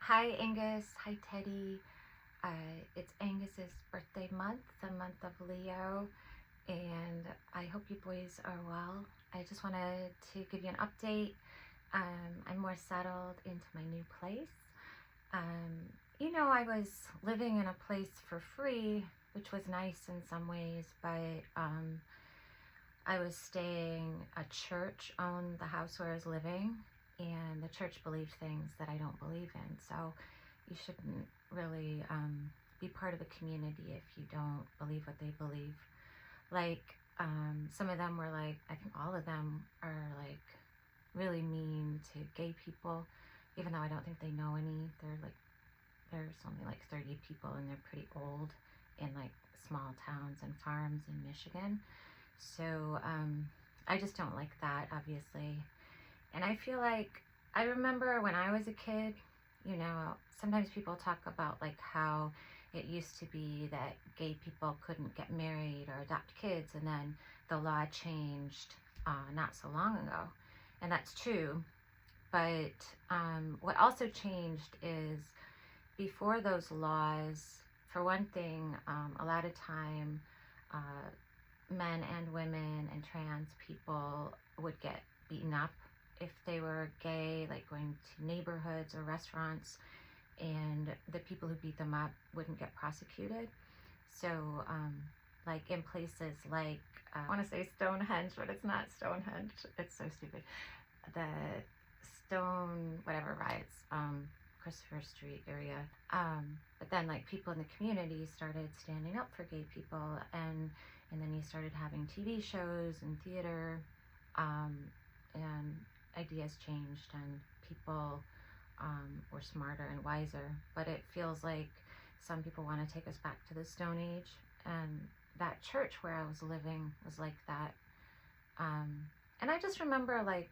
Hi Angus, hi Teddy. It's Angus's birthday month, the month of Leo, and I hope you boys are well. I just wanted to give you an update. I'm more settled into my new place. I was living in a place for free, which was nice in some ways, but I was staying, a church owned the house where I was living, and the church believed things that I don't believe in. So you shouldn't really be part of the community if you don't believe what they believe. Some of them were like, I think all of them are like really mean to gay people, even though I don't think they know any. There's only like 30 people, and they're pretty old in like small towns and farms in Michigan. So I just don't like that, obviously. And I feel like, I remember when I was a kid, sometimes people talk about like how it used to be that gay people couldn't get married or adopt kids, and then the law changed not so long ago. And that's true. But what also changed is, before those laws, for one thing, a lot of time men and women and trans people would get beaten up if they were gay, like going to neighborhoods or restaurants, and the people who beat them up wouldn't get prosecuted. So like in places like, I want to say Stonehenge, but it's not Stonehenge, it's so stupid, the Stone whatever riots, Christopher Street area, but then like people in the community started standing up for gay people, and then you started having TV shows and theater, and ideas changed, and people were smarter and wiser. But it feels like some people want to take us back to the Stone Age, and that church where I was living was like that. And I just remember, like,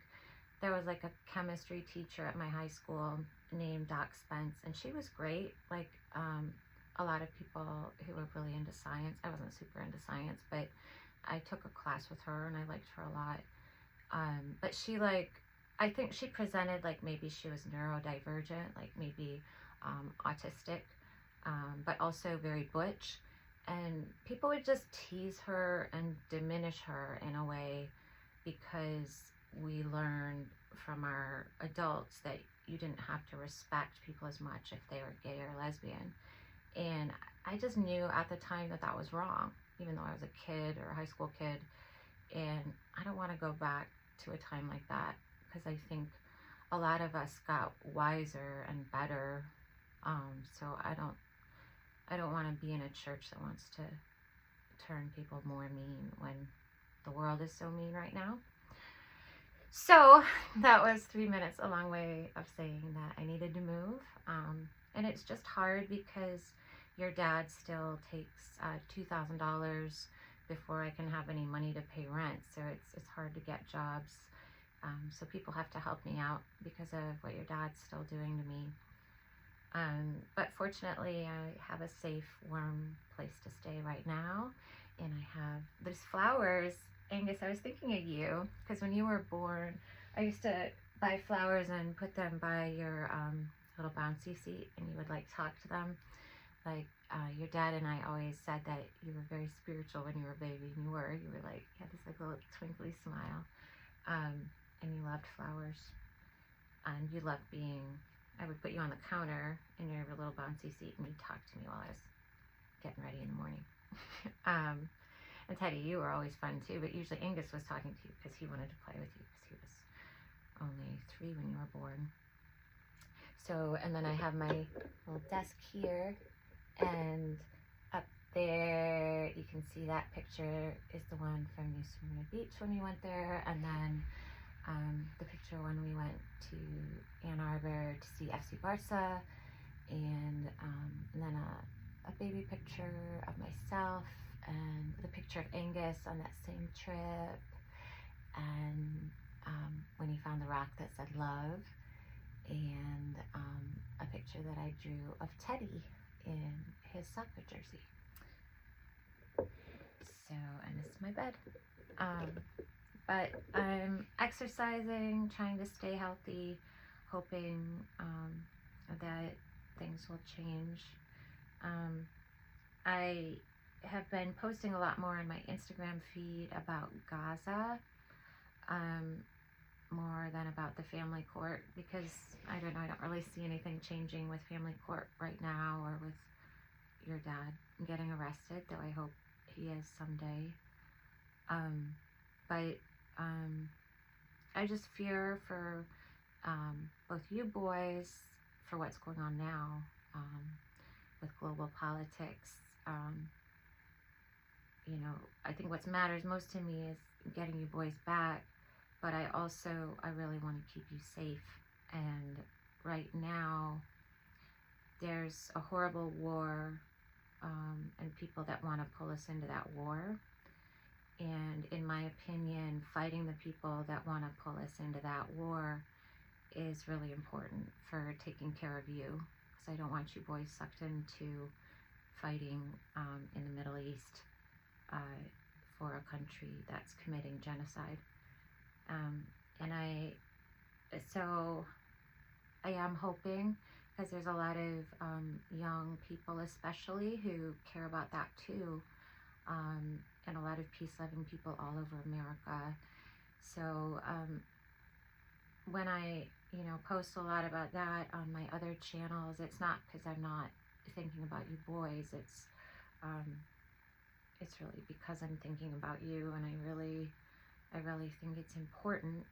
there was like a chemistry teacher at my high school named Doc Spence, and she was great. Like, a lot of people who were really into science, I wasn't super into science, but I took a class with her and I liked her a lot. But she, like, I think she presented like maybe she was neurodivergent, like maybe autistic, but also very butch. And people would just tease her and diminish her in a way, because we learned from our adults that you didn't have to respect people as much if they were gay or lesbian. And I just knew at the time that that was wrong, even though I was a kid or a high school kid. And I don't want to go back to a time like that, because I think a lot of us got wiser and better. So I don't want to be in a church that wants to turn people more mean when the world is so mean right now. So that was 3 minutes, a long way of saying that I needed to move. And it's just hard because your dad still takes $2,000 before I can have any money to pay rent. So it's hard to get jobs. So people have to help me out because of what your dad's still doing to me. But fortunately, I have a safe, warm place to stay right now. And there's flowers. Angus, I was thinking of you, because when you were born, I used to buy flowers and put them by your little bouncy seat, and you would like talk to them. Like, your dad and I always said that you were very spiritual when you were a baby, and you were like, you had this like little twinkly smile, and you loved flowers, and you loved I would put you on the counter in your little bouncy seat, and you'd talk to me while I was getting ready in the morning. And Teddy, you were always fun too, but usually Angus was talking to you because he wanted to play with you, because he was only 3 when you were born. So, and then I have my little desk here, and up there you can see that picture is the one from New Smyrna Beach when we went there, and then the picture when we went to Ann Arbor to see FC Barca, and then a baby picture of myself, and the picture of Angus on that same trip, and when he found the rock that said love, and a picture that I drew of Teddy in his soccer jersey. So, and this is my bed. But I'm exercising, trying to stay healthy, hoping that things will change. I have been posting a lot more on my Instagram feed about Gaza, more than about the family court, because I don't know, I don't really see anything changing with family court right now, or with your dad getting arrested, though I hope he is someday. But I just fear for both you boys, for what's going on now with global politics. You know, I think what matters most to me is getting you boys back, but I really want to keep you safe. And right now, there's a horrible war, and people that want to pull us into that war. And in my opinion, fighting the people that want to pull us into that war is really important for taking care of you, because I don't want you boys sucked into fighting in the Middle East for a country that's committing genocide. And I am hoping, because there's a lot of young people especially who care about that too, and a lot of peace-loving people all over America. So when I, post a lot about that on my other channels, it's not because I'm not thinking about you boys. It's really because I'm thinking about you, and I really think it's important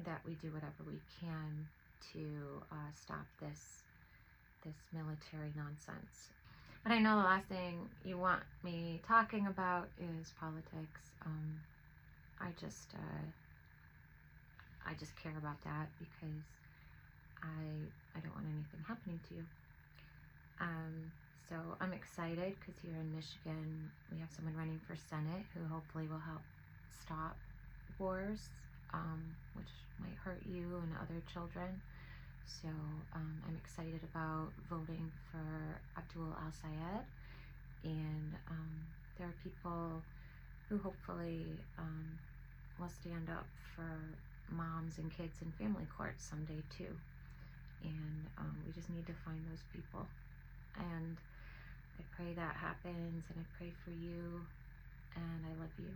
that we do whatever we can to stop this military nonsense. But I know the last thing you want me talking about is politics. I just care about that because I don't want anything happening to you. So I'm excited because here in Michigan we have someone running for Senate who hopefully will help stop wars, which might hurt you and other children. So I'm excited about voting for Abdul al-Sayed, and there are people who hopefully will stand up for moms and kids in family courts someday too. And we just need to find those people. And I pray that happens, and I pray for you, and I love you.